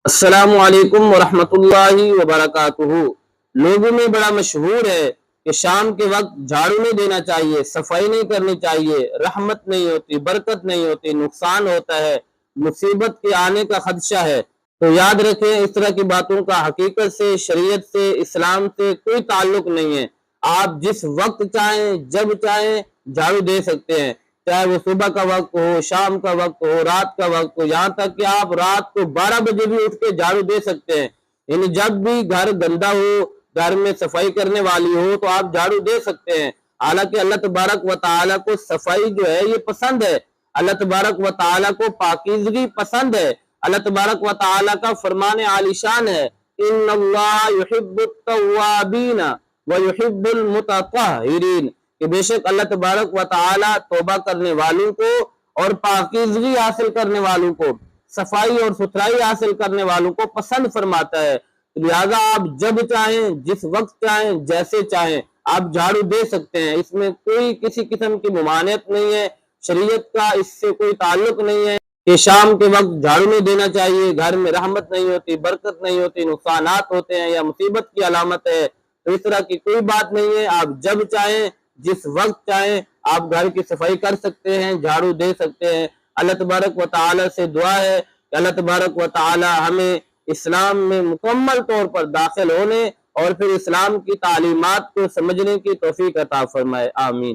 السلام علیکم ورحمۃ اللہ وبرکاتہ۔ لوگوں میں بڑا مشہور ہے کہ شام کے وقت جھاڑو نہیں دینا چاہیے، صفائی نہیں کرنی چاہیے، رحمت نہیں ہوتی، برکت نہیں ہوتی، نقصان ہوتا ہے، مصیبت کے آنے کا خدشہ ہے۔ تو یاد رکھیں، اس طرح کی باتوں کا حقیقت سے، شریعت سے، اسلام سے کوئی تعلق نہیں ہے۔ آپ جس وقت چاہیں، جب چاہیں جھاڑو دے سکتے ہیں، چاہے وہ صبح کا وقت ہو، شام کا وقت ہو، رات کا وقت ہو، یہاں تک کہ آپ رات کو 12 بجے بھی اٹھ کے جھاڑو دے سکتے ہیں۔ یعنی جب بھی گھر گندا ہو، گھر میں صفائی کرنے والی ہو تو آپ جھاڑو دے سکتے ہیں۔ حالانکہ اللہ تبارک و تعالیٰ کو صفائی جو ہے یہ پسند ہے، اللہ تبارک و تعالیٰ کو پاکیزگی پسند ہے۔ اللہ تبارک و تعالیٰ کا فرمان عالی شان ہے، ان اللہ یحب التوابین ویحب المتطہرین، کہ بے شک اللہ تبارک و تعالیٰ توبہ کرنے والوں کو اور پاکیزگی حاصل کرنے والوں کو، صفائی اور ستھرائی حاصل کرنے والوں کو پسند فرماتا ہے۔ لہذا آپ جب چاہیں، جس وقت چاہیں، جیسے چاہیں آپ جھاڑو دے سکتے ہیں۔ اس میں کوئی کسی قسم کی ممانعت نہیں ہے، شریعت کا اس سے کوئی تعلق نہیں ہے کہ شام کے وقت جھاڑو نہیں دینا چاہیے، گھر میں رحمت نہیں ہوتی، برکت نہیں ہوتی، نقصانات ہوتے ہیں یا مصیبت کی علامت ہے۔ تو اس طرح کی کوئی بات نہیں ہے، آپ جب چاہیں، جس وقت چاہیں آپ گھر کی صفائی کر سکتے ہیں، جھاڑو دے سکتے ہیں۔ اللہ تبارک و تعالیٰ سے دعا ہے کہ اللہ تبارک و تعالیٰ ہمیں اسلام میں مکمل طور پر داخل ہونے اور پھر اسلام کی تعلیمات کو سمجھنے کی توفیق عطا فرمائے، آمین۔